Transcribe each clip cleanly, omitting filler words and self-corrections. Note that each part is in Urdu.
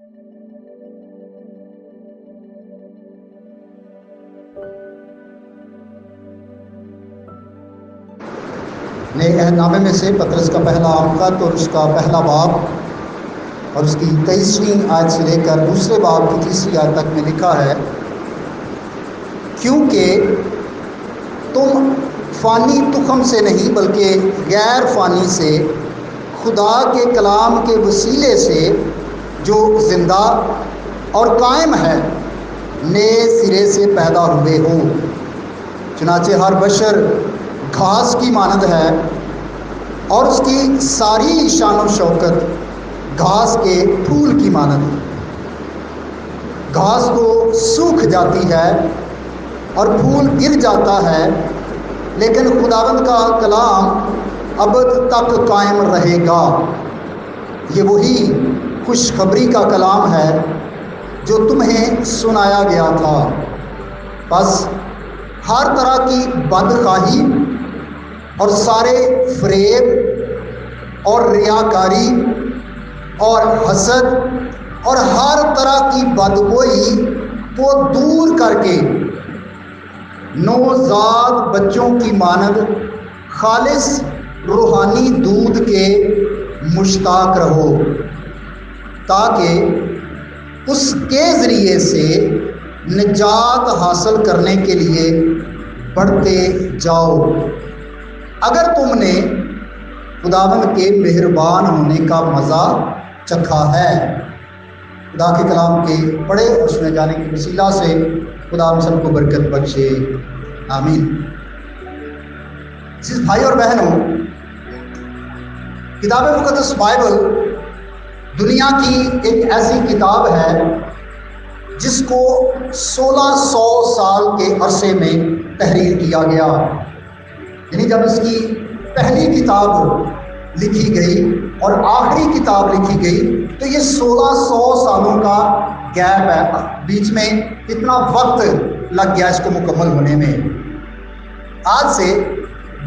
نئے عہد نامے میں سے پطرس کا پہلا خط اور اس کا پہلا باب اور اس کی 23ویں آیت سے لے کر دوسرے باب کی 3ری آیت تک میں لکھا ہے، کیونکہ تم فانی تخم سے نہیں بلکہ غیر فانی سے خدا کے کلام کے وسیلے سے جو زندہ اور قائم ہے نئے سرے سے پیدا ہوئے ہو۔ چنانچہ ہر بشر گھاس کی مانند ہے اور اس کی ساری شان و شوکت گھاس کے پھول کی مانند۔ گھاس تو سوکھ جاتی ہے اور پھول گر جاتا ہے، لیکن خداوند کا کلام ابد تک قائم رہے گا۔ یہ وہی خوشخبری کا کلام ہے جو تمہیں سنایا گیا تھا۔ بس ہر طرح کی بدخواہی اور سارے فریب اور ریاکاری اور حسد اور ہر طرح کی بدگوئی کو دور کر کے نوزاد بچوں کی مانند خالص روحانی دودھ کے مشتاق رہو، تاکہ اس کے ذریعے سے نجات حاصل کرنے کے لیے بڑھتے جاؤ، اگر تم نے خداوند کے مہربان ہونے کا مزہ چکھا ہے۔ خدا کے کلام کے پڑھے اور سنے جانے کے وسیلہ سے خدا ہم سب کو برکت بخشے، آمین۔ بھائی اور بہنوں، کتاب مقدس بائبل دنیا کی ایک ایسی کتاب ہے جس کو 1600 سال کے عرصے میں تحریر کیا گیا، یعنی جب اس کی پہلی کتاب لکھی گئی اور آخری کتاب لکھی گئی تو یہ 1600 سالوں کا گیپ ہے، بیچ میں اتنا وقت لگ گیا اس کو مکمل ہونے میں۔ آج سے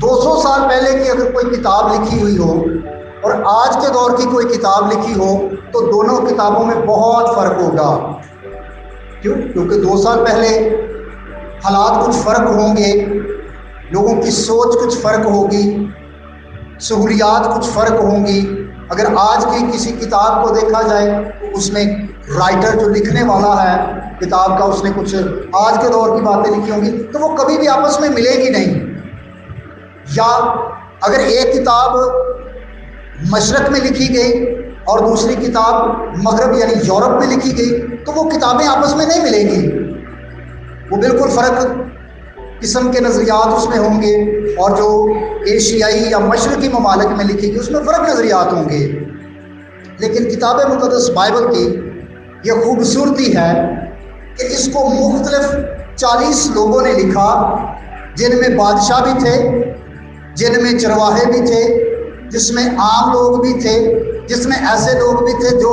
200 سال پہلے کی اگر کوئی کتاب لکھی ہوئی ہو اور آج کے دور کی کوئی کتاب لکھی ہو تو دونوں کتابوں میں بہت فرق ہوگا۔ کیوں؟ کیونکہ 2 سال پہلے حالات کچھ فرق ہوں گے، لوگوں کی سوچ کچھ فرق ہوگی، سہولیات کچھ فرق ہوں گی۔ اگر آج کی کسی کتاب کو دیکھا جائے اس میں رائٹر جو لکھنے والا ہے کتاب کا، اس نے کچھ آج کے دور کی باتیں لکھی ہوں گی تو وہ کبھی بھی آپس میں ملے گی نہیں۔ یا اگر ایک کتاب مشرق میں لکھی گئی اور دوسری کتاب مغرب یعنی یورپ میں لکھی گئی تو وہ کتابیں آپس میں نہیں ملیں گی، وہ بالکل فرق قسم کے نظریات اس میں ہوں گے، اور جو ایشیائی یا مشرقی ممالک میں لکھی گئی اس میں فرق نظریات ہوں گے۔ لیکن کتاب مقدس بائبل کی یہ خوبصورتی ہے کہ اس کو مختلف 40 لوگوں نے لکھا، جن میں بادشاہ بھی تھے، جن میں چرواہے بھی تھے، جس میں عام لوگ بھی تھے، جس میں ایسے لوگ بھی تھے جو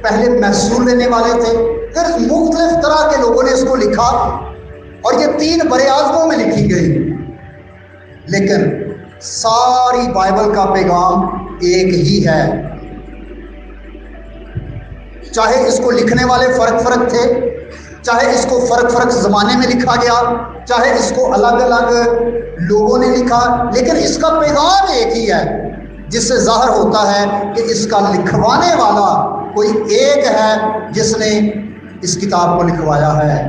پہلے محصول لینے والے تھے، پھر مختلف طرح کے لوگوں نے اس کو لکھا اور یہ 3 بڑے اعظموں میں لکھی گئی، لیکن ساری بائبل کا پیغام ایک ہی ہے۔ چاہے اس کو لکھنے والے فرق تھے، چاہے اس کو فرق زمانے میں لکھا گیا، چاہے اس کو الگ الگ لوگوں نے لکھا، لیکن اس کا پیغام ایک ہی ہے، جس سے ظاہر ہوتا ہے کہ اس کا لکھوانے والا کوئی ایک ہے جس نے اس کتاب کو لکھوایا ہے۔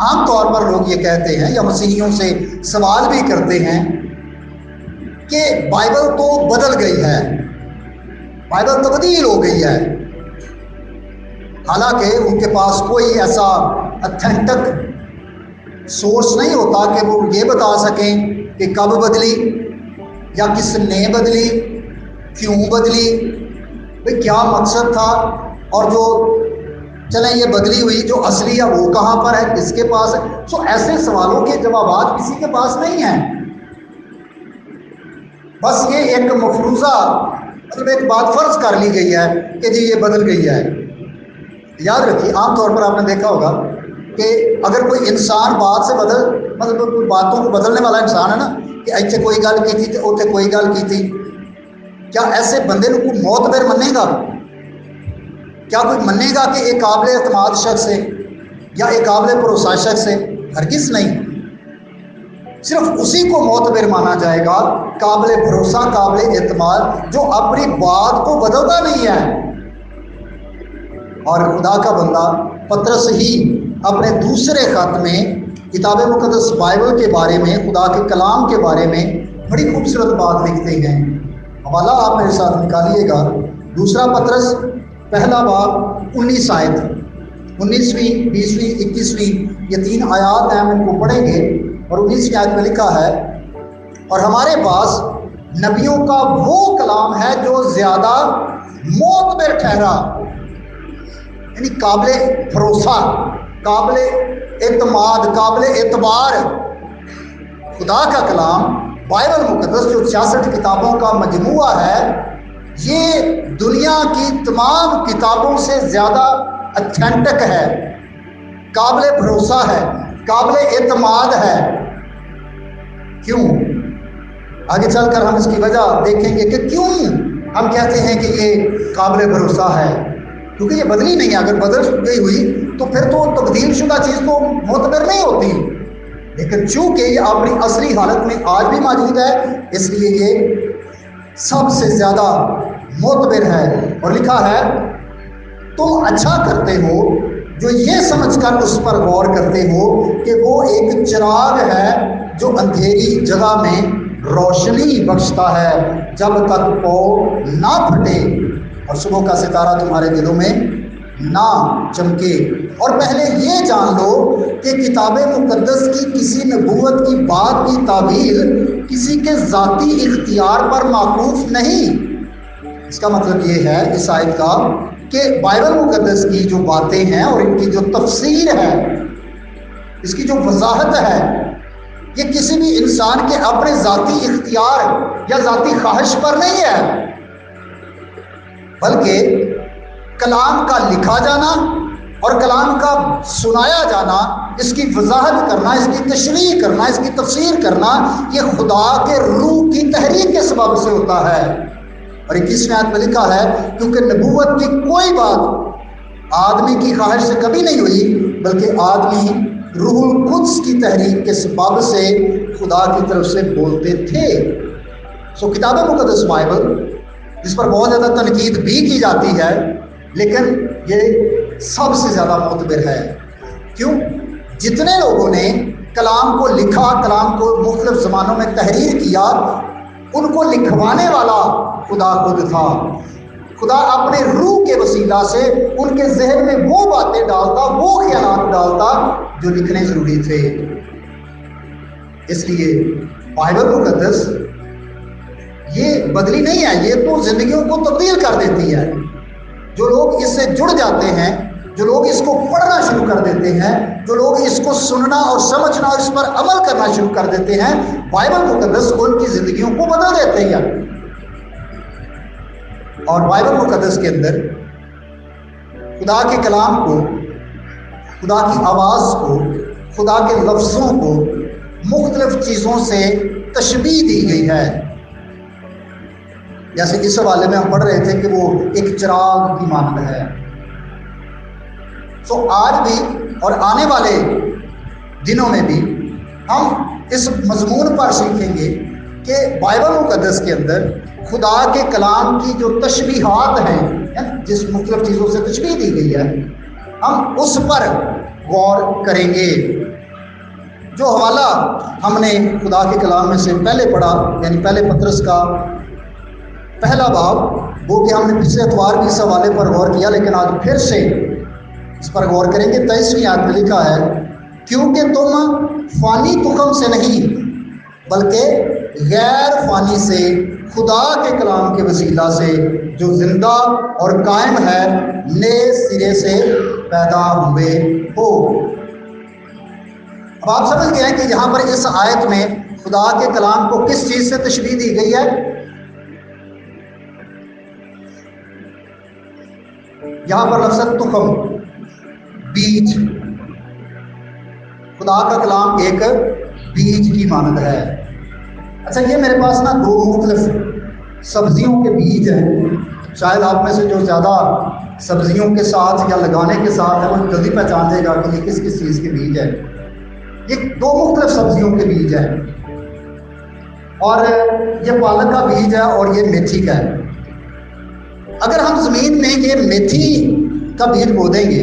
عام طور پر لوگ یہ کہتے ہیں یا مسیحیوں سے سوال بھی کرتے ہیں کہ بائبل تو بدل گئی ہے، بائبل تبدیل ہو گئی ہے، حالانکہ ان کے پاس کوئی ایسا اتھینٹک سورس نہیں ہوتا کہ وہ یہ بتا سکیں کہ کب بدلی یا کس نے بدلی، کیوں بدلی، بھئی کیا مقصد تھا، اور جو چلیں یہ بدلی ہوئی جو اصلی ہے وہ کہاں پر ہے، کس کے پاس ہے۔ سو ایسے سوالوں کے جوابات کسی کے پاس نہیں ہیں، بس یہ ایک مفروضہ مطلب ایک بات فرض کر لی گئی ہے کہ جی یہ بدل گئی ہے۔ یاد رکھیے، عام طور پر آپ نے دیکھا ہوگا کہ اگر کوئی انسان بات سے مطلب باتوں کو بدلنے والا انسان ہے نا، کہ ایتھے کوئی گل کی تھی تو اوتھے کوئی گل کی تھی، کیا ایسے بندے کو موت بیر منے گا؟ کیا کوئی مانے گا کہ ایک قابل اعتماد شخص ہے یا ایک قابل بھروسہ شخص ہے؟ ہرگز نہیں۔ صرف اسی کو معتبر مانا جائے گا، قابل بھروسہ، قابل اعتماد، جو اپنی بات کو بدلتا نہیں ہے۔ اور خدا کا بندہ پطرس ہی اپنے دوسرے خط میں کتاب مقدس بائبل کے بارے میں، خدا کے کلام کے بارے میں بڑی خوبصورت بات لکھتے ہیں۔ حوالہ آپ میرے ساتھ نکالیے گا، دوسرا پطرس پہلا باب 19 آیت، 19ویں، 20ویں، 21ویں، یہ 3 آیات ہیں، ہم ان کو پڑھیں گے۔ اور 19ویں آیت میں لکھا ہے، اور ہمارے پاس نبیوں کا وہ کلام ہے جو زیادہ معتبر ٹھہرا، یعنی قابل بھروسہ، قابل اعتماد، قابل اعتبار خدا کا کلام بائبل مقدس، جو 66 کتابوں کا مجموعہ ہے، یہ دنیا کی تمام کتابوں سے زیادہ اتھینٹک ہے، قابل بھروسہ ہے، قابل اعتماد ہے۔ کیوں؟ آگے چل کر ہم اس کی وجہ دیکھیں گے کہ کیوں ہم کہتے ہیں کہ یہ قابل بھروسہ ہے، کیونکہ یہ بدلی نہیں ہے۔ اگر بدل گئی ہوئی تو پھر تو تبدیل شدہ چیز تو معتبر نہیں ہوتی، لیکن چونکہ یہ اپنی اصلی حالت میں آج بھی موجود ہے، اس لیے یہ سب سے زیادہ معتبر ہے۔ اور لکھا ہے، تم اچھا کرتے ہو جو یہ سمجھ کر اس پر غور کرتے ہو کہ وہ ایک چراغ ہے جو اندھیری جگہ میں روشنی بخشتا ہے جب تک پو نہ پھٹے اور صبح کا ستارہ تمہارے دلوں میں نہ چمکے۔ اور پہلے یہ جان لو کہ کتاب مقدس کی کسی نبوت کی بات کی تعبیر کسی کے ذاتی اختیار پر موقوف نہیں۔ اس کا مطلب یہ ہے اس آیت کا کہ بائبل مقدس کی جو باتیں ہیں اور ان کی جو تفسیر ہے، اس کی جو وضاحت ہے، یہ کسی بھی انسان کے اپنے ذاتی اختیار یا ذاتی خواہش پر نہیں ہے، بلکہ کلام کا لکھا جانا اور کلام کا سنایا جانا، اس کی وضاحت کرنا، اس کی تشریح کرنا، اس کی تفسیر کرنا، یہ خدا کے روح کی تحریک کے سبب سے ہوتا ہے۔ اور 21ویں آیت میں لکھا ہے، کیونکہ نبوت کی کوئی بات آدمی کی خواہش سے کبھی نہیں ہوئی، بلکہ آدمی روح القدس کی تحریک کے سبب سے خدا کی طرف سے بولتے تھے۔ کتاب مقدس بائبل، جس پر بہت زیادہ تنقید بھی کی جاتی ہے، لیکن یہ سب سے زیادہ معتبر ہے۔ کیوں؟ جتنے لوگوں نے کلام کو لکھا، کلام کو مختلف زمانوں میں تحریر کیا، ان کو لکھوانے والا خدا خود تھا۔ خدا اپنے روح کے وسیلہ سے ان کے ذہن میں وہ باتیں ڈالتا، وہ خیالات ڈالتا جو لکھنے ضروری تھے۔ اس لیے بائبل مقدس یہ بدلی نہیں ہے، یہ تو زندگیوں کو تبدیل کر دیتی ہے۔ جو لوگ اس سے جڑ جاتے ہیں، جو لوگ اس کو پڑھنا شروع کر دیتے ہیں، جو لوگ اس کو سننا اور سمجھنا اور اس پر عمل کرنا شروع کر دیتے ہیں، بائبل مقدس ان کی زندگیوں کو بدل دیتے ہیں۔ اور بائبل مقدس کے اندر خدا کے کلام کو، خدا کی آواز کو، خدا کے لفظوں کو مختلف چیزوں سے تشبیہ دی گئی ہے۔ جیسے اس حوالے میں ہم پڑھ رہے تھے کہ وہ ایک چراغ کی مانند ہے۔ آج بھی اور آنے والے دنوں میں بھی ہم اس مضمون پر سیکھیں گے کہ بائبل مقدس کے اندر خدا کے کلام کی جو تشبیہات ہیں، جس مختلف چیزوں سے تشبیہ دی گئی ہے، ہم اس پر غور کریں گے۔ جو حوالہ ہم نے خدا کے کلام میں سے پہلے پڑھا، یعنی پہلے پطرس کا پہلا باب، وہ کہ ہم نے پچھلے اتوار بھی اس حوالے پر غور کیا، لیکن آج پھر سے اس پر غور کریں گے۔ 23ویں آیت میں لکھا ہے، کیونکہ تم فانی تخم سے نہیں بلکہ غیر فانی سے، خدا کے کلام کے وسیلہ سے جو زندہ اور قائم ہے، نئے سرے سے پیدا ہوئے ہو۔ اب آپ سمجھ گئے ہیں کہ یہاں پر اس آیت میں خدا کے کلام کو کس چیز سے تشبیہ دی گئی ہے؟ یہاں پر لفظ تخم، بیج، خدا کا کلام ایک بیج کی مانند ہے۔ اچھا، یہ میرے پاس نا 2 مختلف سبزیوں کے بیج ہیں، شاید آپ میں سے جو زیادہ سبزیوں کے ساتھ یا لگانے کے ساتھ ہے وہ جلدی پہچان دے گا کہ یہ کس کس چیز کے بیج ہے۔ یہ دو مختلف سبزیوں کے بیج ہیں، اور یہ پالک کا بیج ہے اور یہ میتھی کا ہے۔ اگر ہم زمین میں یہ میتھی کا بیج بو دیں گے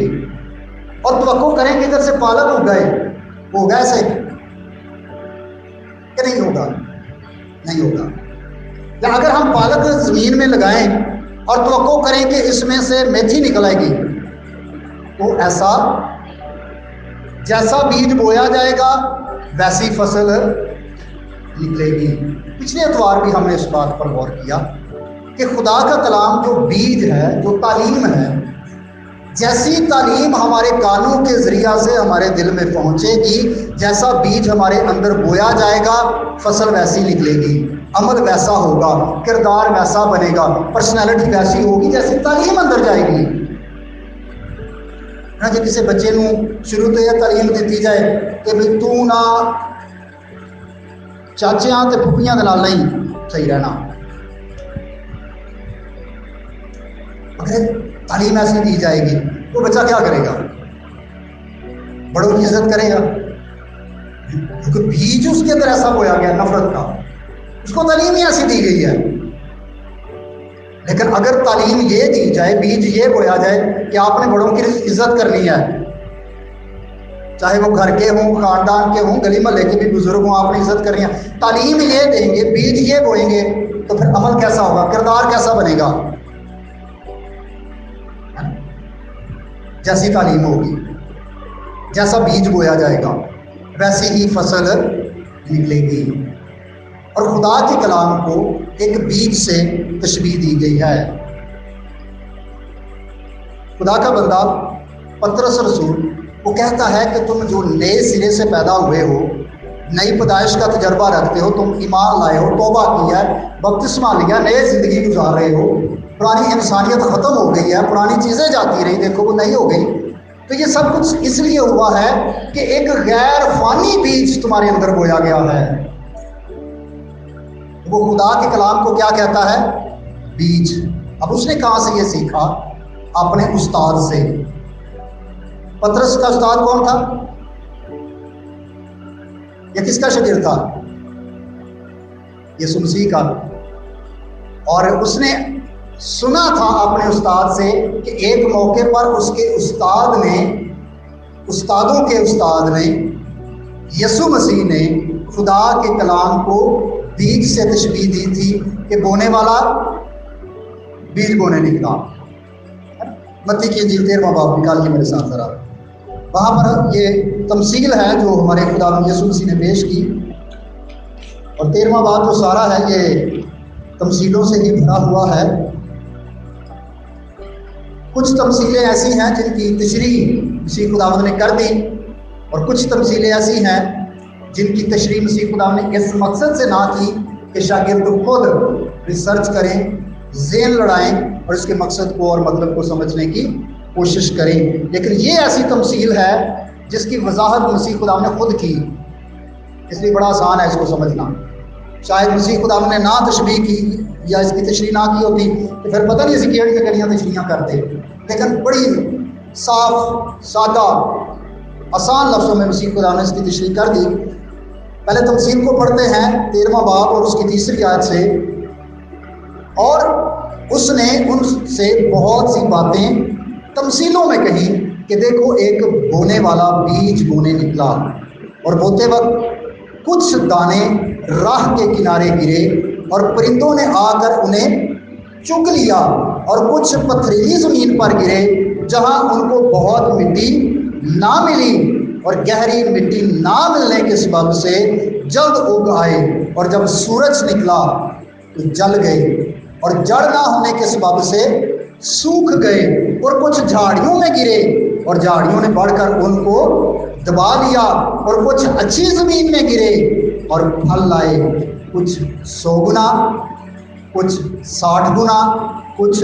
اور توقع کریں کہ ادھر سے پالک اگائے، وہ ہوگا ایسے کہ نہیں ہوگا؟ نہیں ہوگا۔ یا اگر ہم پالک زمین میں لگائیں اور توقع کریں کہ اس میں سے میتھی نکل آئے گی، تو ایسا جیسا بیج بویا جائے گا ویسی فصل نکلے گی۔ پچھلے اتوار بھی ہم نے اس بات پر غور کیا کہ خدا کا کلام جو بیج ہے، جو تعلیم ہے، جیسی تعلیم ہمارے کانوں کے ذریعہ سے ہمارے دل میں پہنچے گی، جیسا بیج ہمارے اندر بویا جائے گا فصل ویسی نکلے گی، عمل ویسا ہوگا، کردار ویسا بنے گا، پرسنالٹی ویسی ہوگی جیسی تعلیم اندر جائے گی۔ جی کسی بچے نو شروع تو یہ تعلیم دیتی جائے کہ بھئی تو نہ چاچیاں تے پھپھیاں دے نال نہیں صحیح رہنا، اگر تعلیم ایسی دی جائے گی تو بچہ کیا کرے گا؟ بڑوں کی عزت کرے گا، کیونکہ بیج اس کے اندر ایسا بویا گیا نفرت کا، اس کو تعلیم ہی ایسی دی گئی ہے۔ لیکن اگر تعلیم یہ دی جائے، بیج یہ بویا جائے کہ آپ نے بڑوں کی عزت کرنی ہے، چاہے وہ گھر کے ہوں، خاندان کے ہوں، گلی محلے کے بھی بزرگ ہوں، آپ نے عزت کرنی ہے، تعلیم یہ دیں گے، بیج یہ بوئیں گے، تو پھر عمل کیسا ہوگا، کردار کیسا بنے گا؟ جیسی تعلیم ہوگی، جیسا بیج بویا جائے گا ویسی ہی فصل نکلے گی۔ اور خدا کے کلام کو ایک بیج سے تشبیہ دی گئی ہے۔ خدا کا بندہ پطرس رسول وہ کہتا ہے کہ تم جو نئے سرے سے پیدا ہوئے ہو، نئی پیدائش کا تجربہ رکھتے ہو، تم ایمان لائے ہو، توبہ کی ہے، بپتسمہ لیا، نئے زندگی گزار رہے ہو، پرانی انسانیت ختم ہو گئی ہے، پرانی چیزیں جاتی رہی، دیکھو وہ نہیں ہو گئی، تو یہ سب کچھ اس لیے ہوا ہے کہ ایک غیر فانی بیج تمہارے اندر بویا گیا ہے۔ وہ خدا کے کلام کو کیا کہتا ہے؟ بیج۔ اب اس نے کہاں سے یہ سیکھا؟ اپنے استاد سے۔ پطرس کا استاد کون تھا؟ یہ کس کا شاگرد تھا؟ یسوع مسیح کا۔ اور اس نے سنا تھا اپنے استاد سے کہ ایک موقع پر اس کے استاد نے، استادوں کے استاد نے، یسوع مسیح نے خدا کے کلام کو بیج سے تشبیہ دی تھی کہ بونے والا بیج بونے نکلا۔ متی کی انجیل 13واں باب نکال کے میرے ساتھ ذرا، وہاں پر یہ تمثیل ہے جو ہمارے خدا یسوع مسیح نے پیش کی، اور 13واں باب جو سارا ہے یہ تمثیلوں سے ہی بھرا ہوا ہے۔ کچھ تمثیلیں ایسی ہیں جن کی تشریح مسیح خداوند نے کر دی، اور کچھ تمثیلیں ایسی ہیں جن کی تشریح مسیح خداوند نے اس مقصد سے نہ کی کہ شاگرد خود ریسرچ کریں، ذہن لڑائیں اور اس کے مقصد کو اور مطلب کو سمجھنے کی کوشش کریں، لیکن یہ ایسی تمثیل ہے جس کی وضاحت مسیح خداوند نے خود کی، اس لیے بڑا آسان ہے اس کو سمجھنا۔ شاید مسیح خداوند نے نہ تشریح کی یا اس کی تشریح نہ کی ہوتی تو پھر پتہ نہیں اسی کیڑی کے کڑیاں تشریحاں کرتے، لیکن بڑی صاف، سادہ، آسان لفظوں میں مسیح خداوند نے اس کی تشریح کر دی۔ پہلے تمثیل کو پڑھتے ہیں 13واں باب اور اس کی 3 آیت سے، اور اس نے ان سے بہت سی باتیں تمثیلوں میں کہی کہ دیکھو ایک بونے والا بیج بونے نکلا، اور بوتے وقت کچھ دانے راہ کے کنارے گرے اور پرندوں نے آ کر انہیں چگ لیا، اور کچھ پتھریلی زمین پر گرے جہاں ان کو بہت مٹی نہ ملی، اور گہری مٹی نہ ملنے کے سبب سے جلد اگ آئے، اور جب سورج نکلا تو جل گئے، اور جڑ نہ ہونے کے سبب سے سوکھ گئے، اور کچھ جھاڑیوں میں گرے اور جھاڑیوں نے بڑھ کر ان کو دبا لیا، اور کچھ اچھی زمین میں گرے اور پھل لائے، کچھ 100 گنا، کچھ 60 گنا، کچھ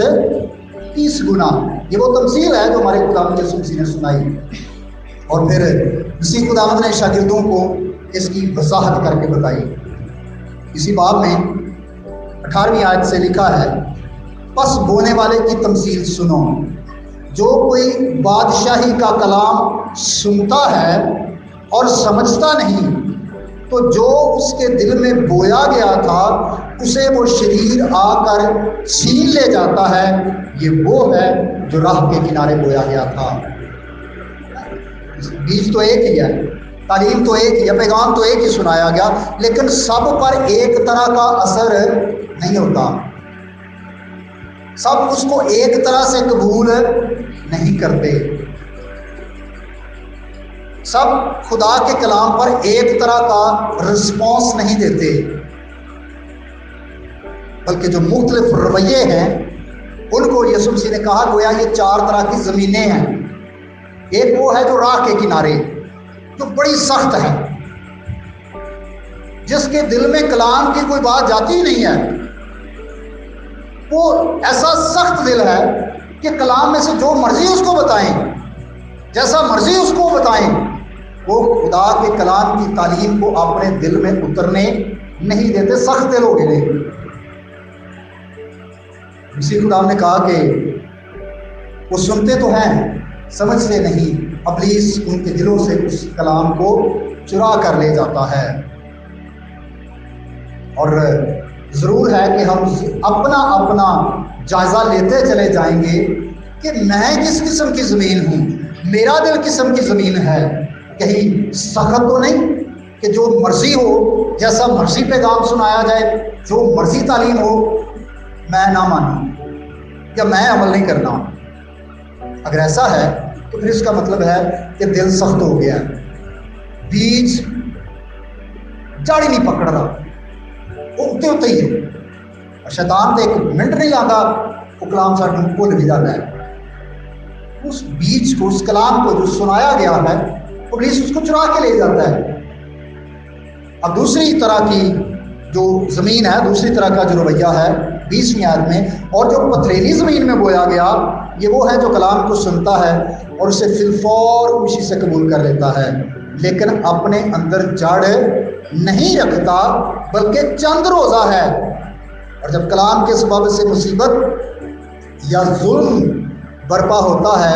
30 گنا۔ یہ وہ تمثیل ہے جو ہمارے خداوند یسوع مسیح نے سنائی، اور پھر مسیح خداوند نے شاگردوں کو اس کی وضاحت کر کے بتائی۔ اسی باب میں 18ویں آیت سے لکھا ہے، پس بونے والے کی تمثیل سنو، جو کوئی بادشاہی کا کلام سنتا ہے اور سمجھتا نہیں، تو جو اس کے دل میں بویا گیا تھا اسے وہ شریر آ کر چھین لے جاتا ہے، یہ وہ ہے جو راہ کے کنارے بویا گیا تھا۔ بیج تو ایک ہی ہے، تعلیم تو ایک ہی ہے، پیغام تو ایک ہی سنایا گیا، لیکن سب پر ایک طرح کا اثر نہیں ہوتا، سب اس کو ایک طرح سے قبول نہیں کرتے، سب خدا کے کلام پر ایک طرح کا رسپانس نہیں دیتے، بلکہ جو مختلف رویے ہیں ان کو یسوع مسیح نے کہا گویا یہ 4 طرح کی زمینیں ہیں۔ ایک وہ ہے جو راہ کے کنارے، جو بڑی سخت ہے، جس کے دل میں کلام کی کوئی بات جاتی ہی نہیں ہے، وہ ایسا سخت دل ہے کہ کلام میں سے جو مرضی اس کو بتائیں، جیسا مرضی اس کو بتائیں، وہ خدا کے کلام کی تعلیم کو اپنے دل میں اترنے نہیں دیتے، سخت دل ہو گئے۔ اسی خدا نے کہا کہ وہ سنتے تو ہیں سمجھتے نہیں، ابلیس ان کے دلوں سے اس کلام کو چرا کر لے جاتا ہے۔ اور ضرور ہے کہ ہم اپنا اپنا جائزہ لیتے چلے جائیں گے کہ میں کس قسم کی زمین ہوں، میرا دل قسم کی زمین ہے، کہیں سخت تو نہیں کہ جو مرضی ہو، جیسا مرضی پیغام سنایا جائے، جو مرضی تعلیم ہو میں نہ مانوں یا میں عمل نہیں کرنا۔ اگر ایسا ہے تو پھر اس کا مطلب ہے کہ دل سخت ہو گیا، بیج جڑ ہی نہیں پکڑ رہا، اگتے ہوتے ہی ہے، اور شیطان تو ایک منٹ نہیں لاتا وہ کلام ساڈے بھول بھی جاتا ہے، اس بیج کو، اس کلام کو جو سنایا گیا ہے ابلیس اس کو چرا کے لے جاتا ہے۔ اب دوسری طرح کی جو زمین ہے، دوسری طرح کا جو رویہ ہے 20ویں آیت میں، اور جو پتھریلی زمین میں بویا گیا یہ وہ ہے جو کلام کو سنتا ہے اور اسے فی الفور خوشی سے قبول کر لیتا ہے، لیکن اپنے اندر جڑ نہیں رکھتا بلکہ چند روزہ ہے، اور جب کلام کے سبب سے مصیبت یا ظلم برپا ہوتا ہے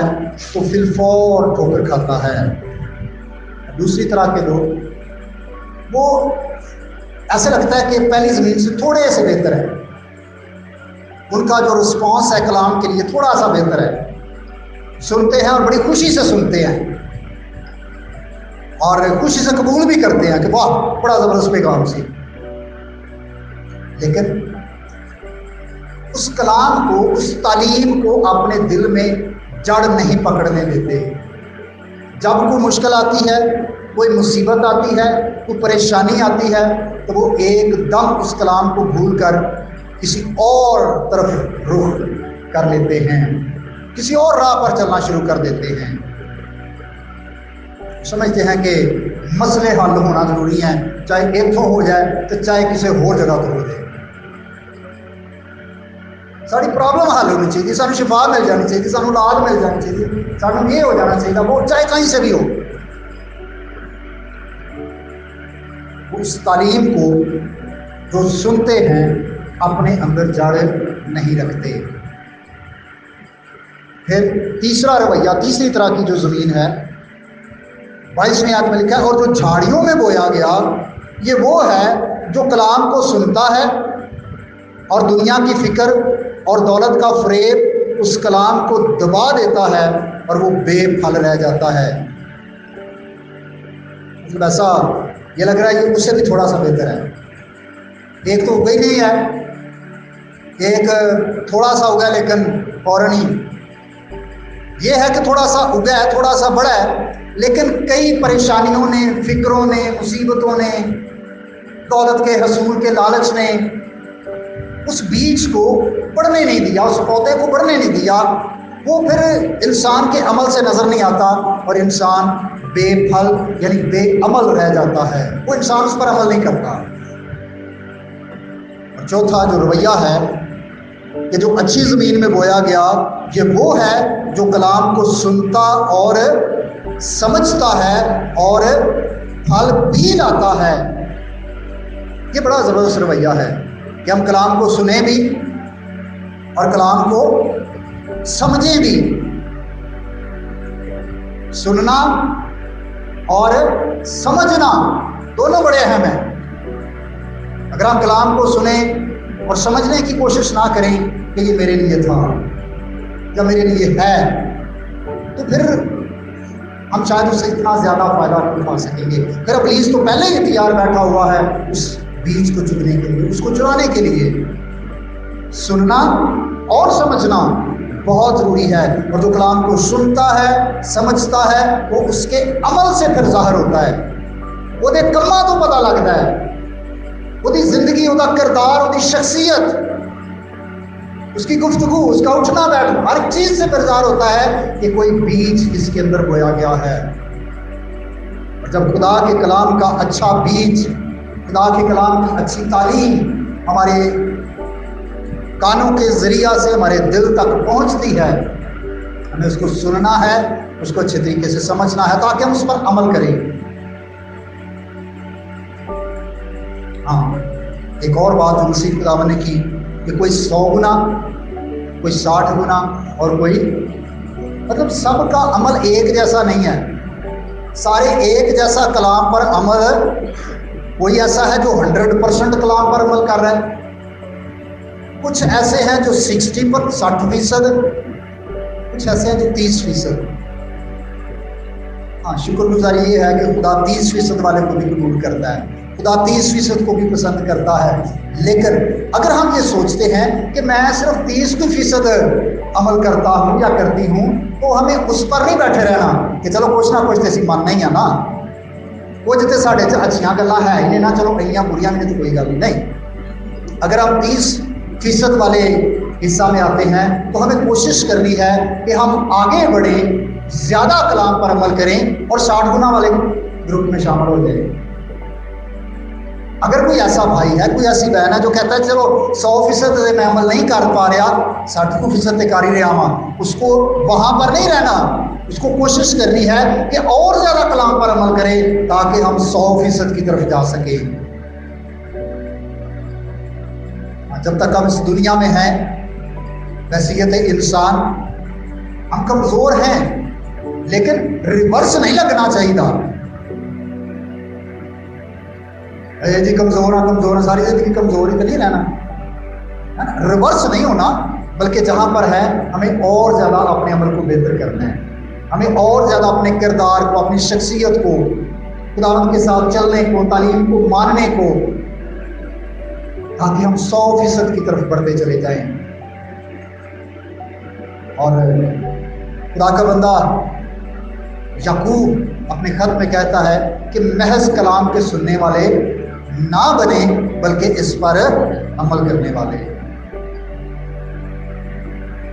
تو فی الفور ٹھوکر کھاتا ہے۔ دوسری طرح کے لوگ وہ ایسے لگتا ہے کہ پہلی زمین سے تھوڑے سے بہتر ہے، ان کا جو رسپانس ہے کلام کے لیے تھوڑا سا بہتر ہے، سنتے ہیں اور بڑی خوشی سے سنتے ہیں اور خوشی سے قبول بھی کرتے ہیں کہ واہ بڑا زبردست پیغام سی، لیکن اس کلام کو، اس تعلیم کو اپنے دل میں جڑ نہیں پکڑنے دیتے۔ جب کوئی مشکل آتی ہے، کوئی مصیبت آتی ہے، کوئی پریشانی آتی ہے تو وہ ایک دم اس کلام کو بھول کر کسی اور طرف رخ کر لیتے ہیں، کسی اور راہ پر چلنا شروع کر دیتے ہیں، سمجھتے ہیں کہ مسئلے حل ہونا ضروری ہیں، چاہے ایتھوں ہو جائے تو چاہے کسی اور جگہ تو ہو جائے، ساری پرابلم حل ہونی چاہیے، سانو شفا مل جانی چاہیے، سانو اولاد مل جانی چاہیے، سانو یہ ہو جانا چاہیے، وہ چاہے کہیں سے بھی ہو۔ اس تعلیم کو جو سنتے ہیں اپنے اندر جڑ نہیں رکھتے۔ پھر تیسرا رویہ، تیسری طرح کی جو زمین ہے 22ویں آیت میں لکھا ہے، اور جو جھاڑیوں میں بویا گیا یہ وہ ہے جو کلام کو سنتا ہے اور دنیا کی فکر اور دولت کا فریب اس کلام کو دبا دیتا ہے اور وہ بے پھل رہ جاتا ہے۔ مطلب ایسا یہ لگ رہا ہے کہ اس سے بھی تھوڑا سا بہتر ہے، ایک تو اگا ہی نہیں ہے، ایک تھوڑا سا اگا لیکن فوراً ہی، یہ ہے کہ تھوڑا سا اگا ہے، تھوڑا سا بڑا ہے، لیکن کئی پریشانیوں نے، فکروں نے، مصیبتوں نے، دولت کے حصول کے لالچ نے اس بیج کو بڑھنے نہیں دیا، اس پودے کو بڑھنے نہیں دیا، وہ پھر انسان کے عمل سے نظر نہیں آتا اور انسان بے پھل یعنی بے عمل رہ جاتا ہے، وہ انسان اس پر عمل نہیں کرتا۔ اور چوتھا جو رویہ ہے کہ جو اچھی زمین میں بویا گیا یہ وہ ہے جو کلام کو سنتا اور سمجھتا ہے اور پھل بھی لاتا ہے۔ یہ بڑا زبردست رویہ ہے کہ ہم کلام کو سنیں بھی اور کلام کو سمجھیں بھی. سننا اور سمجھنا دونوں بڑے اہم ہیں. اگر ہم کلام کو سنیں اور سمجھنے کی کوشش نہ کریں کہ یہ میرے لیے تھا یا میرے لیے ہے، تو پھر ہم شاید اس سے اتنا زیادہ فائدہ نہیں اٹھا سکیں گے. پھر ابلیس تو پہلے ہی تیار بیٹھا ہوا ہے اس بیج کو چگنے کے لیے، اس کو چرانے کے لیے. سننا اور سمجھنا بہت ضروری ہے، اور جو کلام کو سنتا ہے سمجھتا ہے وہ اس کے عمل سے پھر ظاہر ہوتا ہے. وہ دے کلمہ تو پتہ لگتا ہے، وہ دی زندگی، وہ دا کردار، وہ دی شخصیت، اس کی گفتگو، اس کا اٹھنا بیٹھنا، ہر چیز سے پھر ظاہر ہوتا ہے کہ کوئی بیج اس کے اندر بویا گیا ہے. اور جب خدا کے کلام کا اچھا بیج، خدا کے کلام کی اچھی تعلیم ہمارے کانوں کے ذریعہ سے ہمارے دل تک پہنچتی ہے، ہمیں اس کو سننا ہے، اس کو اچھے طریقے سے سمجھنا ہے تاکہ ہم اس پر عمل کریں. ہاں، ایک اور بات مسیح خداوند نے کی کہ کوئی 100 گنا، کوئی 60 گنا، اور کوئی، مطلب سب کا عمل ایک جیسا نہیں ہے. سارے ایک جیسا کلام پر عمل، کوئی ایسا ہے جو 100% کلام پر عمل کر رہا ہے، کچھ ایسے ہیں جو 60%، کچھ ایسے ہیں جو 30%. ہاں، شکر گزاری یہ ہے کہ خدا 30% والے کو بھی قبول کرتا ہے، خدا 30% کو بھی پسند کرتا ہے. لیکن اگر ہم یہ سوچتے ہیں کہ میں صرف 30% عمل کرتا ہوں یا کرتی ہوں، تو ہمیں اس پر نہیں بیٹھے رہنا کہ چلو کچھ نہ کچھ تو اسی من نہیں ہے نا، وہ جتے ساڑھے اچھیاں گلاں ہے انہیں نہ، چلو کئیاں بریاں بھی تو کوئی گل نہیں. اگر ہم 30% والے حصہ میں آتے ہیں تو ہمیں کوشش کرنی ہے کہ ہم آگے بڑھیں، زیادہ کلام پر عمل کریں اور 60 گنا والے گروپ میں شامل ہو جائیں. اگر کوئی ایسا بھائی ہے، کوئی ایسی بہن ہے جو کہتا ہے چلو 100% میں عمل نہیں کر پا رہا، 60% کر ہی رہا ہوں، اس کو وہاں پر نہیں رہنا، اس کو کوشش کرنی ہے کہ اور زیادہ کلام پر عمل کرے تاکہ ہم 100% کی طرف جا سکیں. جب تک ہم اس دنیا میں ہیں، بحیثیت انسان ہم کمزور ہیں، لیکن ریورس نہیں لگنا چاہیے تھا. جی کمزور ہیں ساری زندگی کمزور ہی تو نہیں رہنا، ریورس نہیں ہونا، بلکہ جہاں پر ہے ہمیں اور زیادہ اپنے عمل کو بہتر کرنا ہے، ہمیں اور زیادہ اپنے کردار کو، اپنی شخصیت کو، خداوند کے ساتھ چلنے کو، تعلیم کو ماننے کو، تاکہ ہم 100% کی طرف بڑھتے چلے جائیں. اور خدا کا بندہ یعقوب اپنے خط میں کہتا ہے کہ محض کلام کے سننے والے نہ بنے بلکہ اس پر عمل کرنے والے.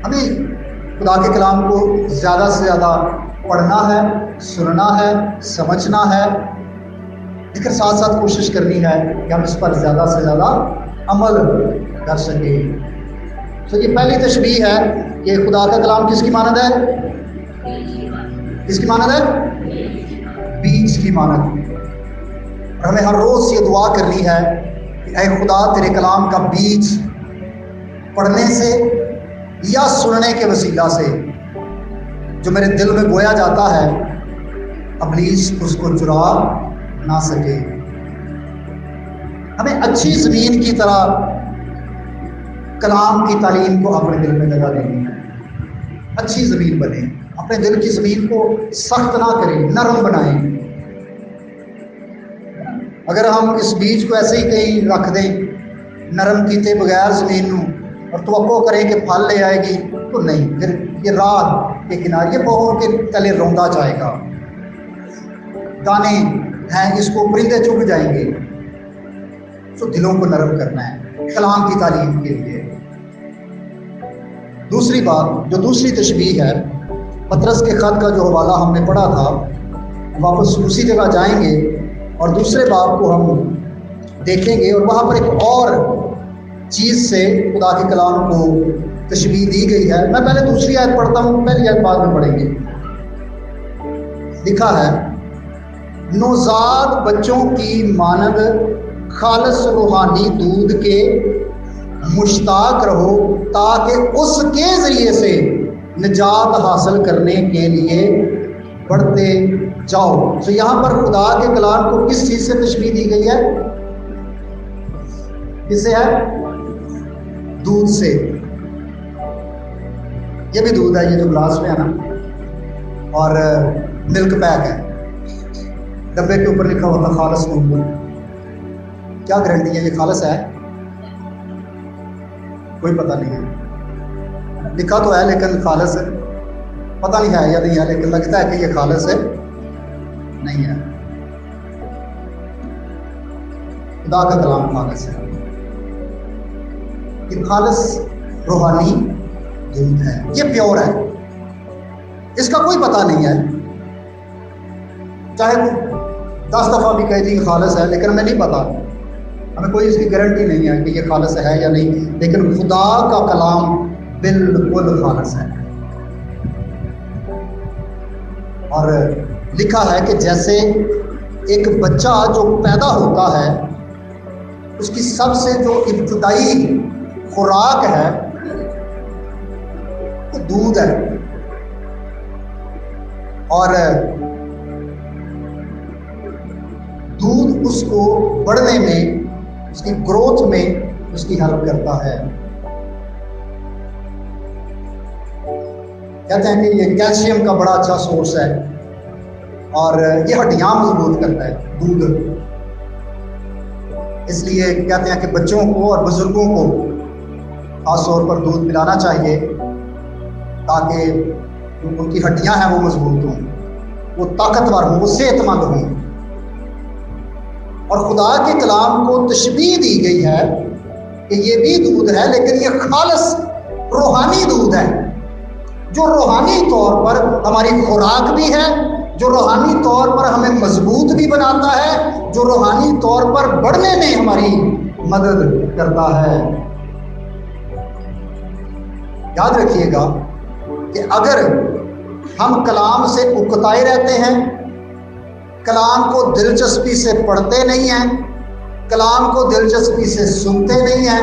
ہمیں خدا کے کلام کو زیادہ سے زیادہ پڑھنا ہے، سننا ہے، سمجھنا ہے، لیکن ساتھ ساتھ کوشش کرنی ہے کہ ہم اس پر زیادہ سے زیادہ عمل کر سکیں. تو یہ پہلی تشبیہ ہے کہ خدا کا کلام کس کی مانند ہے؟ کس کی مانند ہے؟ بیج کی مانند. اور ہمیں ہر روز یہ دعا کرنی ہے کہ اے خدا، تیرے کلام کا بیج پڑھنے سے یا سننے کے وسیلہ سے جو میرے دل میں بویا جاتا ہے، ابلیس اس کو چرا نہ سکے. ہمیں اچھی زمین کی طرح کلام کی تعلیم کو اپنے دل میں لگا دینی ہے. اچھی زمین بنے، اپنے دل کی زمین کو سخت نہ کریں، نرم بنائیں. اگر ہم اس بیج کو ایسے ہی کہیں رکھ دیں نرم کیتے بغیر زمین نو اور توقع کریں کہ پھل لے آئے گی، تو نہیں، پھر یہ راہ کے کنارے، یہ بہت کے تلے روندا جائے گا، دانے ہیں اس کو پرندے چگ جائیں گے. تو دلوں کو نرم کرنا ہے کلام کی تعلیم کے لیے. دوسری بات، جو دوسری تشبیہ ہے، پطرس کے خط کا جو حوالہ ہم نے پڑھا تھا، واپس اسی جگہ جائیں گے اور دوسرے باب کو ہم دیکھیں گے، اور وہاں پر ایک اور چیز سے خدا کے کلام کو تشبیہ دی گئی ہے. میں پہلے دوسری آیت پڑھتا ہوں، پہلی آیت بعد میں پڑھیں گے. لکھا ہے، نوزاد بچوں کی مانند خالص روحانی دودھ کے مشتاق رہو تاکہ اس کے ذریعے سے نجات حاصل کرنے کے لیے بڑھتے جاؤ۔ تو یہاں پر خدا کے کلام کو کس چیز سے تشبیہ دی گئی ہے؟ کس سے ہے؟ دودھ سے۔ یہ بھی دودھ ہے، یہ جو گلاس میں ہے نا، اور ملک پیک ہے، ڈبے کے اوپر لکھا ہوتا خالص دودھ۔ کیا گارنٹی ہے یہ خالص ہے؟ کوئی پتہ نہیں ہے، لکھا تو ہے لیکن خالص ہے پتہ نہیں ہے یا نہیں ہے، لیکن لگتا ہے کہ یہ خالص ہے نہیں ہے۔ خدا کا کلام خالص ہے، یہ خالص روحانی دودھ ہے، یہ پیور ہے، اس کا کوئی پتہ نہیں ہے، چاہے 10 دفعہ بھی کہہ دی خالص ہے لیکن ہمیں نہیں پتا، ہمیں کوئی اس کی گارنٹی نہیں ہے کہ یہ خالص ہے یا نہیں، لیکن خدا کا کلام بالکل خالص ہے۔ اور لکھا ہے کہ جیسے ایک بچہ جو پیدا ہوتا ہے اس کی سب سے جو ابتدائی خوراک ہے وہ دودھ ہے، اور دودھ اس کو بڑھنے میں، اس کی گروتھ میں اس کی ہیلپ کرتا ہے۔ کہتے ہیں کہ یہ کیلشیم کا بڑا اچھا سورس ہے اور یہ ہڈیاں مضبوط کرتا ہے دودھ، اس لیے کہتے ہیں کہ بچوں کو اور بزرگوں کو خاص طور پر دودھ پلانا چاہیے تاکہ ان کی ہڈیاں ہیں وہ مضبوط ہوں، وہ طاقتور ہوں، وہ صحت مند ہوں۔ اور خدا کے کلام کو تشبیہ دی گئی ہے کہ یہ بھی دودھ ہے لیکن یہ خالص روحانی دودھ ہے، جو روحانی طور پر ہماری خوراک بھی ہے، جو روحانی طور پر ہمیں مضبوط بھی بناتا ہے، جو روحانی طور پر بڑھنے میں ہماری مدد کرتا ہے۔ یاد رکھیے گا کہ اگر ہم کلام سے اکتائے رہتے ہیں، کلام کو دلچسپی سے پڑھتے نہیں ہیں، کلام کو دلچسپی سے سنتے نہیں ہیں،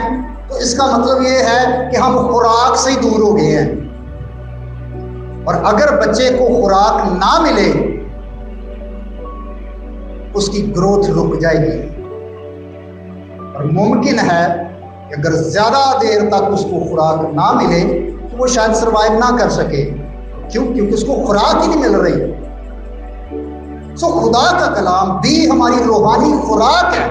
تو اس کا مطلب یہ ہے کہ ہم خوراک سے ہی دور ہو گئے ہیں۔ اور اگر بچے کو خوراک نہ ملے اس کی گروتھ رک جائے گی، اور ممکن ہے کہ اگر زیادہ دیر تک اس کو خوراک نہ ملے تو وہ شاید سروائیو نہ کر سکے۔ کیوں؟ کیونکہ اس کو خوراک ہی نہیں مل رہی۔ سو خدا کا کلام بھی ہماری روحانی خوراک ہے،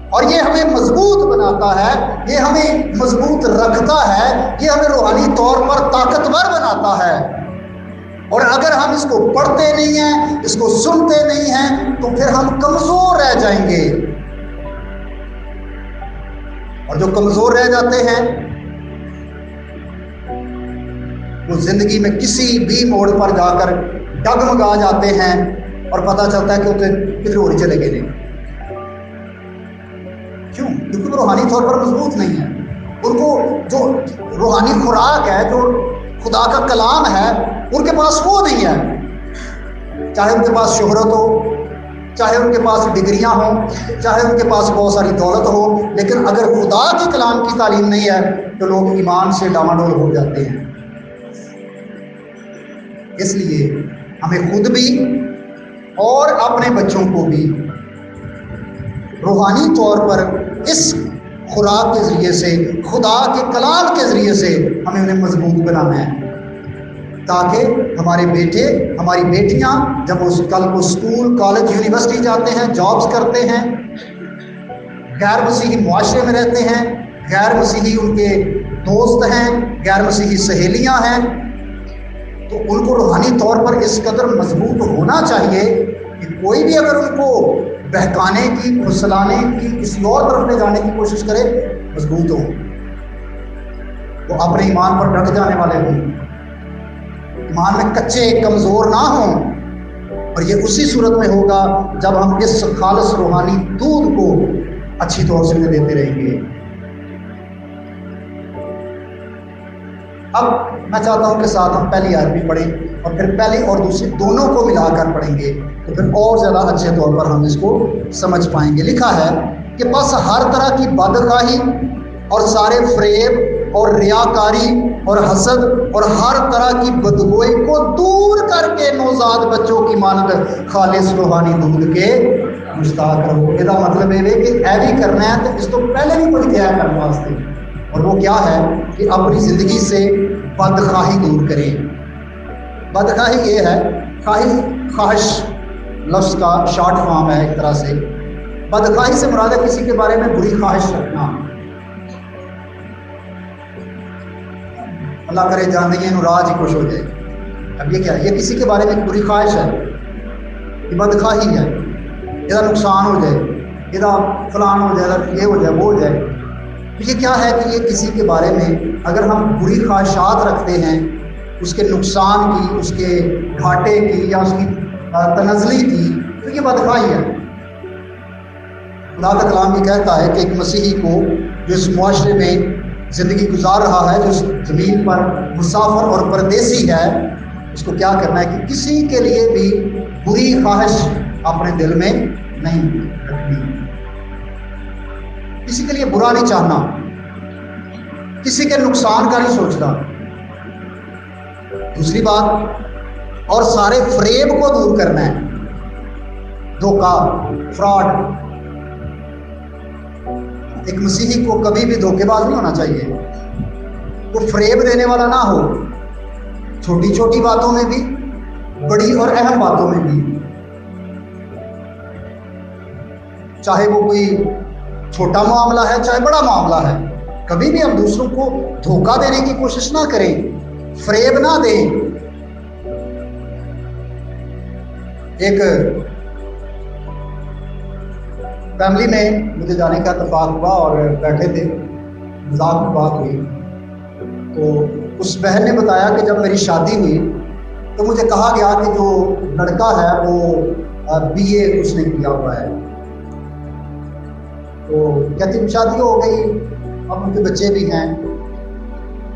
اور یہ ہمیں مضبوط بناتا ہے، یہ ہمیں مضبوط رکھتا ہے، یہ ہمیں روحانی طور پر طاقتور بناتا ہے۔ اور اگر ہم اس کو پڑھتے نہیں ہیں، اس کو سنتے نہیں ہیں، تو پھر ہم کمزور رہ جائیں گے، اور جو کمزور رہ جاتے ہیں وہ زندگی میں کسی بھی موڑ پر جا کر ڈگمگا جاتے ہیں اور پتہ چلتا ہے کہ وہ کدھر اور چلے گئے نہیں۔ کیوں؟ کیونکہ وہ روحانی طور پر مضبوط نہیں ہے، ان کو جو روحانی خوراک ہے، جو خدا کا کلام ہے، ان کے پاس وہ نہیں ہے۔ چاہے ان کے پاس شہرت ہو، چاہے ان کے پاس ڈگریاں ہوں، چاہے ان کے پاس بہت ساری دولت ہو، لیکن اگر خدا کے کلام کی تعلیم نہیں ہے تو لوگ ایمان سے ڈاواڈول ہو جاتے ہیں۔ اس لیے ہمیں خود بھی اور اپنے بچوں کو بھی روحانی طور پر اس خوراک کے ذریعے سے، خدا کے کلام کے ذریعے سے ہمیں انہیں مضبوط بنانا ہے، تاکہ ہمارے بیٹے، ہماری بیٹیاں جب وہ کل کو اسکول، کالج، یونیورسٹی جاتے ہیں، جابز کرتے ہیں، غیر مسیحی معاشرے میں رہتے ہیں، غیر مسیحی ان کے دوست ہیں، غیر مسیحی سہیلیاں ہیں، تو ان کو روحانی طور پر اس قدر مضبوط ہونا چاہیے کہ کوئی بھی اگر ان کو بہکانے کی، پھسلانے کی، کسی اور طرف لے جانے کی کوشش کرے، مضبوط ہوں، وہ اپنے ایمان پر ڈٹ جانے والے ہوں، ایمان میں کچے کمزور نہ ہوں۔ اور یہ اسی صورت میں ہوگا جب ہم اس خالص روحانی دودھ کو اچھی طور سے انہیں دیتے رہیں گے۔ اب میں چاہتا ہوں کہ ساتھ ہم پہلی آیت بھی پڑھیں اور پھر پہلی اور دوسری دونوں کو ملا کر پڑھیں گے، تو پھر اور زیادہ اچھے طور پر ہم اس کو سمجھ پائیں گے۔ لکھا ہے کہ بس ہر طرح کی بدخواہی اور سارے فریب اور ریاکاری اور حسد اور ہر طرح کی بدگوئی کو دور کر کے نوزاد بچوں کی مانند خالص روحانی دودھ کے مشتاق رہو۔ یہ مطلب ہے کہ اے بھی کرنا ہے تو اس تو پہلے بھی کچھ کیا کرنے واسطے، اور وہ کیا ہے کہ اپنی زندگی سے بدخواہی دور کریں۔ بدخواہی یہ ہے، خواہش لفظ کا شارٹ فارم ہے ایک طرح سے۔ بدخواہی سے مراد ہے کسی کے بارے میں بری خواہش رکھنا۔ اللہ کرے جاندگی راج ہی خوش ہو جائے۔ اب یہ کیا ہے؟ یہ کسی کے بارے میں بری خواہش ہے، یہ بدخواہی ہے، یہ نقصان ہو جائے، یہ فلان ہو جائے، یہ ہو جائے، وہ ہو جائے۔ یہ کیا ہے کہ یہ کسی کے بارے میں اگر ہم بری خواہشات رکھتے ہیں، اس کے نقصان کی، اس کے گھاٹے کی یا اس کی تنزلی کی، تو یہ بدخواہی ہے۔ خدا کا کلام بھی کہتا ہے کہ ایک مسیحی کو جو اس معاشرے میں زندگی گزار رہا ہے، جو اس زمین پر مسافر اور پردیسی ہے، اس کو کیا کرنا ہے کہ کسی کے لیے بھی بری خواہش اپنے دل میں نہیں رکھنی، کسی کے لیے برا نہیں چاہنا، کسی کے نقصان کا نہیں سوچنا۔ دوسری بات، اور سارے فریب کو دور کرنا ہے، دھوکہ، فراڈ۔ ایک مسیحی کو کبھی بھی دھوکے باز نہیں ہونا چاہیے، وہ فریب دینے والا نہ ہو، چھوٹی چھوٹی باتوں میں بھی، بڑی اور اہم باتوں میں بھی۔ چاہے وہ کوئی چھوٹا معاملہ ہے چاہے بڑا معاملہ ہے، کبھی بھی ہم دوسروں کو دھوکہ دینے کی کوشش نہ کریں، فریب نہ دیں۔ ایک فیملی میں مجھے جانے کا اتفاق ہوا اور بیٹھے تھے، مذاق میں بات ہوئی، تو اس بہن نے بتایا کہ جب میری شادی ہوئی تو مجھے کہا گیا کہ جو لڑکا ہے وہ BA اس نے کیا ہوا ہے۔ تو کہتی شادی ہو گئی، اب ان کے بچے بھی ہیں،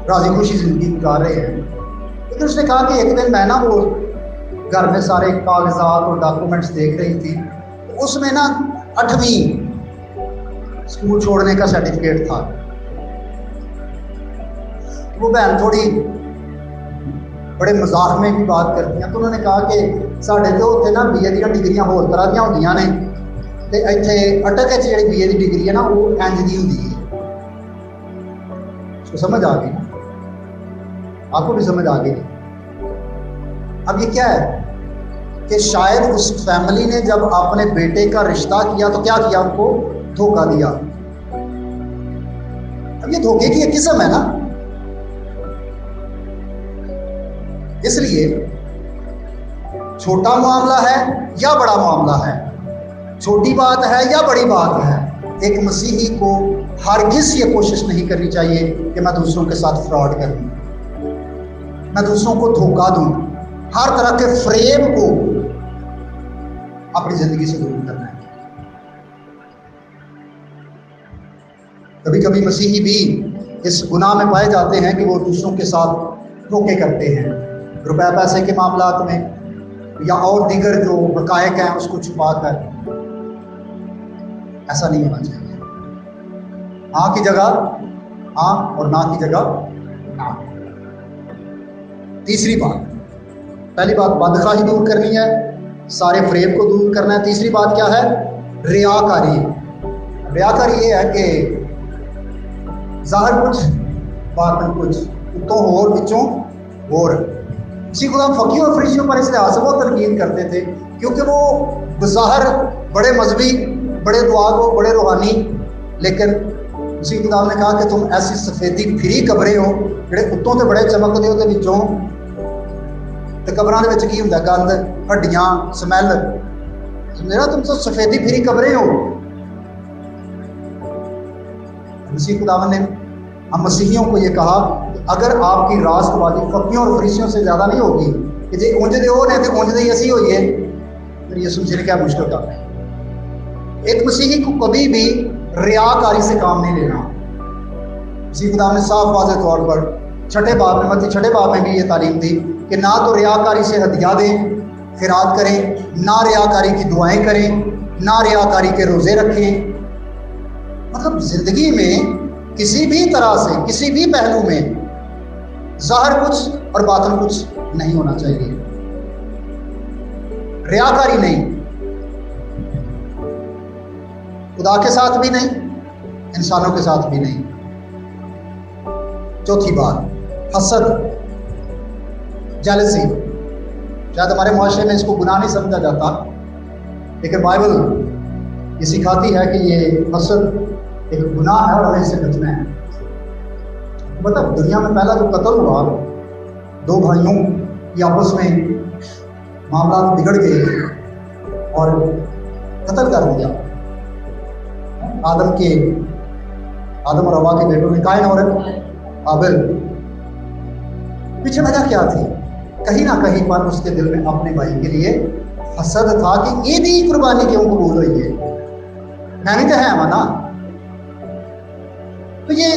راضی خوشی زندگی گزار رہے ہیں۔ لیکن اس نے کہا کہ ایک دن میں نا وہ گھر میں سارے کاغذات اور ڈاکومنٹس دیکھ رہی تھی، تو اس میں نا 8ویں اسکول چھوڑنے کا سرٹیفکیٹ تھا۔ وہ بہن تھوڑی بڑے مزاح میں بھی بات کرتی ہیں، تو انہوں نے کہا کہ ساڈے تو اتنے نا BA دیا ڈگریاں ہور طرح دیا ہوندیاں نے، تے ایتھے اٹک وچ جڑی BA دی ڈگری ہے نا وہ انج دی ہوندی ہے۔ اس کو سمجھ آ گئی، آپ کو بھی سمجھ آ گئی۔ اب یہ کیا ہے کہ شاید اس فیملی نے جب اپنے بیٹے کا رشتہ کیا تو کیا کیا، ان کو دھوکہ دیا۔ اب یہ دھوکے کی ایک قسم ہے نا، اس لیے چھوٹا معاملہ ہے یا بڑا معاملہ ہے، چھوٹی بات ہے یا بڑی بات ہے، ایک مسیحی کو ہرگز یہ کوشش نہیں کرنی چاہیے کہ میں دوسروں کے ساتھ فراڈ کروں، میں دوسروں کو دھوکہ دوں۔ ہر طرح کے فریب کو اپنی زندگی سے دور کرنا ہے۔ کبھی کبھی مسیحی بھی اس گناہ میں پائے جاتے ہیں کہ وہ دوسروں کے ساتھ دھوکے کرتے ہیں، روپے پیسے کے معاملات میں یا اور دیگر جو حقائق ہیں اس کو چھپا کر۔ ایسا نہیں ہونا چاہیے۔ ہاں کی جگہ ہاں اور نہ کی جگہ نہ۔ تیسری بات، پہلی بات بدخواہی دور کرنی ہے، سارے فریب کو دور کرنا ہے۔ تیسری بات کیا ہے؟ ریاکاری۔ ریاکاری یہ ہے کہ ظاہر کچھ باطن کچھ، اتوں ہور وچوں ہور۔ اسی کو ہم فقیوں اور فریسیوں پر اس لحاظ سے بہت تنقید کرتے تھے کیونکہ وہ بظاہر بڑے مذہبی، بڑے دعا گو، بڑے روحانی، لیکن اسی کتاب نے کہا کہ تم ایسی سفیدی پھری قبریں ہو جڑے اتوں تے بڑے چمکدے ہو تے وچوں تے قبراں دے وچ کی ہوندا؟ گند، ہڈیاں، سمیل۔ میرا تم تو سفیدی پھری قبریں ہو۔ اسی خداوند نے ہم مسیحیوں کو یہ کہا کہ اگر آپ کی راست بازی فقیوں اور فریسیوں سے زیادہ نہیں ہوگی کہ جی اونج دے ہو نے تے اونج دے ہی اسی ہوئیے، پھر یہ سمجھنے کیا مشکل کام ہے۔ ایک مسیحی کو کبھی بھی ریاکاری سے کام نہیں لینا۔ اسی خدا نے صاف واضح طور پر چھٹے باب میں، متی چھٹے باب میں بھی یہ تعلیم دی کہ نہ تو ریاکاری سے ہدیہ دیں، خیرات کریں، نہ ریاکاری کی دعائیں کریں، نہ ریاکاری کے روزے رکھیں۔ مطلب زندگی میں کسی بھی طرح سے کسی بھی پہلو میں ظاہر کچھ اور باطن کچھ نہیں ہونا چاہیے، ریاکاری نہیں، خدا کے ساتھ بھی نہیں، انسانوں کے ساتھ بھی نہیں۔ چوتھی بات، حسد، جیلسی۔ شاید ہمارے معاشرے میں اس کو گناہ نہیں سمجھا جاتا، لیکن بائبل یہ سکھاتی ہے کہ یہ حسد ایک گناہ ہے اور ہمیں اس سے بچنا ہے۔ مطلب دنیا میں پہلا جو قتل ہوا، دو بھائیوں کی آپس میں معاملات بگڑ گئے اور قتل کر دیا آدم اور حوا کے بیٹوں نے، قائن اور ہابیل۔ پیچھے وجہ کیا تھی؟ کہیں نہ کہیں پر اس کے دل میں اپنے بھائی کے لیے حسد تھا کہ یہ بھی قربانی کیوں قبول ہوئی ہے، میں بھی تو ہے مانا۔ تو یہ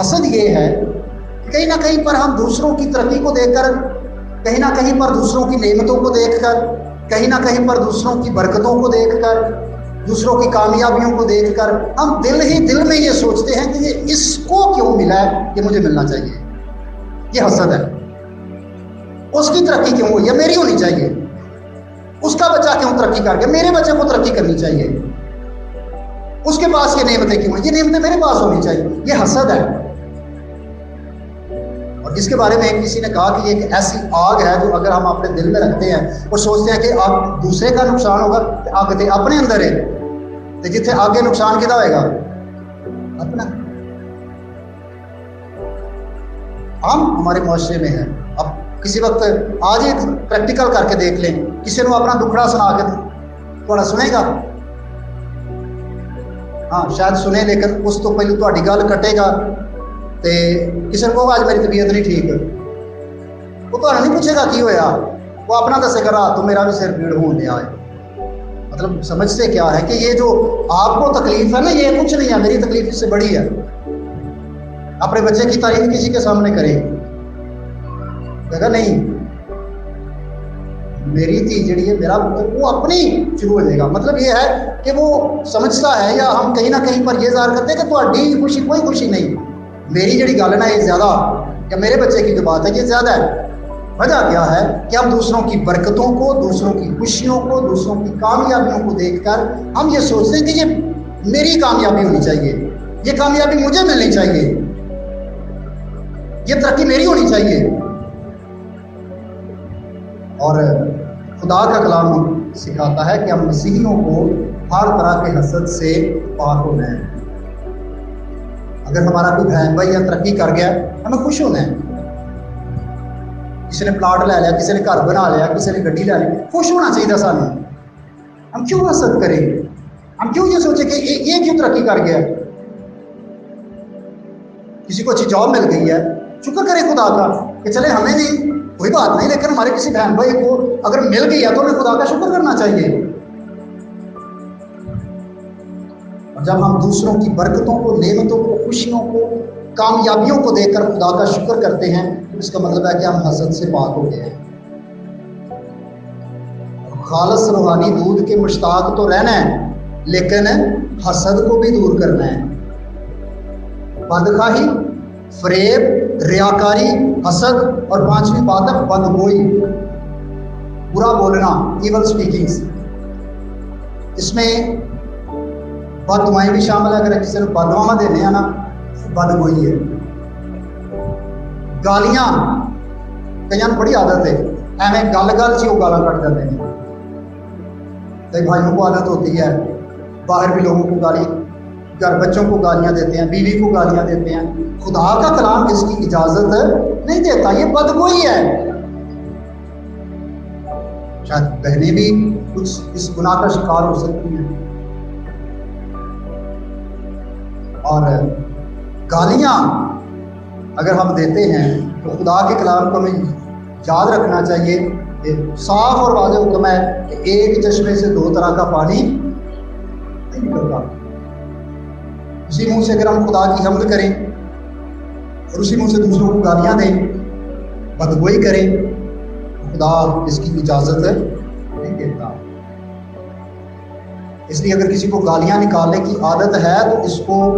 حسد یہ ہے کہ کہیں نہ کہیں پر ہم دوسروں کی ترقی کو دیکھ کر، کہیں نہ کہیں پر دوسروں کی نعمتوں کو دیکھ کر، کہیں نہ کہیں پر دوسروں کی برکتوں کو دیکھ کر، دوسروں کی کامیابیوں کو دیکھ کر ہم دل ہی دل میں یہ سوچتے ہیں کہ یہ اس کو کیوں ملا ہے، یہ مجھے ملنا چاہیے۔ یہ حسد ہے۔ اس کی ترقی کیوں ہوئی ہے، میری ہونی چاہیے۔ اس کا بچہ کیوں ترقی کر گیا، میرے بچے کو ترقی کرنی چاہیے۔ اس کے پاس یہ نعمتیں کیوں ہیں، یہ نعمتیں میرے پاس ہونی چاہیے۔ یہ حسد ہے۔ اور اس کے بارے میں کسی نے کہا کہ یہ ایک ایسی آگ ہے جو اگر ہم اپنے دل میں رکھتے ہیں اور سوچتے ہیں کہ آگ دوسرے کا نقصان ہوگا، آگ تے اپنے اندر ہے، تو جتنے آگے نقصان کدا ہوئے گا، اپنا۔ ہم ہمارے معاشرے میں ہیں، اب کسی وقت آج ہی پریکٹیکل کر کے دیکھ لیں، کسی نے اپنا دکھڑا سنا کے تھوڑا سنے گا، ہاں شاید سنے، لیکن اس تو پہلے تھوڑی گل کٹے گا تے کسی کو آج میری طبیعت نہیں ٹھیک، وہ تو نہیں پوچھے گا کی ہویا، وہ اپنا دسے گا رات تو میرا بھی سر پیڑ ہو گیا ہے۔ مطلب سمجھتے کیا ہے کہ یہ جو آپ کو تکلیف ہے نا، یہ کچھ نہیں ہے، میری تکلیف اس سے بڑی ہے۔ اپنے بچے کی تعریف کسی کے سامنے کرے، کہے نہیں میری تھی جڑی ہے، میرا پتر، وہ اپنی شروع ہو جائے گا۔ مطلب یہ ہے کہ وہ سمجھتا ہے، یا ہم کہیں نہ کہیں پر یہ ظاہر کرتے ہیں کہ تہاڈی خوشی کوئی خوشی نہیں، میری جڑی گل ہے نا یہ زیادہ، یا میرے بچے کی جو بات ہے یہ زیادہ ہے۔ وجہ کیا ہے کہ ہم دوسروں کی برکتوں کو، دوسروں کی خوشیوں کو، دوسروں کی کامیابیوں کو دیکھ کر ہم یہ سوچتے ہیں کہ یہ میری کامیابی ہونی چاہیے، یہ کامیابی مجھے ملنی چاہیے، یہ ترقی میری ہونی چاہیے۔ اور خدا کا کلام سکھاتا ہے کہ ہم مسیحیوں کو ہر طرح کے حسد سے پاک ہونا ہے۔ اگر ہمارا کوئی بہن بھائی یا ترقی کر گیا، ہمیں خوش ہونا ہے۔ کسی نے پلاٹ لے لیا، کسی نے گھر بنا لیا، کسی نے گڈی لے لی، خوش ہونا چاہیے سانو۔ ہم کیوں حسد کریں؟ ہم کیوں یہ سوچیں کہ یہ کیوں ترقی کر گیا؟ کسی کو اچھی جاب مل گئی ہے، شکر کرے خدا کا کہ چلے ہمیں نہیں کوئی بات نہیں، لیکن ہمارے کسی بہن بھائی کو اگر مل گئی ہے تو ہمیں خدا کا شکر کرنا چاہیے۔ اور جب ہم دوسروں کی برکتوں کو، نعمتوں کو، خوشیوں کو، کامیابیوں کو دیکھ کر خدا کا شکر کرتے ہیں، اس کا مطلب ہے کہ ہم حسد سے پاک ہو گئے ہیں۔ خالص روحانی دودھ کے مشتاق تو رہنا ہے، لیکن حسد کو بھی دور کرنا ہے۔ بدخواہی، فریب، ریاکاری، حسد، اور پانچویں بات ہے بدگوئی، برا بولنا، ایول سپیکنگز۔ اس میں بد دعائیں بھی شامل ہے۔ اگر کسی نے بد دعا دینے ہیں نا، بدگوئی ہے۔ گالیاں، کئی بڑی عادت ہے، ایویں گل گل سے وہ گالاں کٹ جاتے ہیں۔ کئی بھائیوں کو عادت ہوتی ہے باہر بھی لوگوں کو گالی، گھر بچوں کو گالیاں دیتے ہیں، بیوی کو گالیاں دیتے ہیں۔ خدا کا کلام اس کی اجازت نہیں دیتا، یہ بدگوئی ہے۔ شاید بہنیں بھی کچھ اس گناہ کا شکار ہو سکتی ہیں۔ اور گالیاں اگر ہم دیتے ہیں تو خدا کے کلام کو ہمیں یاد رکھنا چاہیے کہ صاف اور واضح حکم ہے کہ ایک چشمے سے دو طرح کا پانی نہیں نکلتا۔ اسی منہ سے اگر ہم خدا کی حمد کریں اور اسی منہ سے دوسروں کو گالیاں دیں، بدگوئی کریں، خدا اس کی اجازت نہیں دیتا۔ اس لیے اگر کسی کو گالیاں نکالنے کی عادت ہے تو اس کو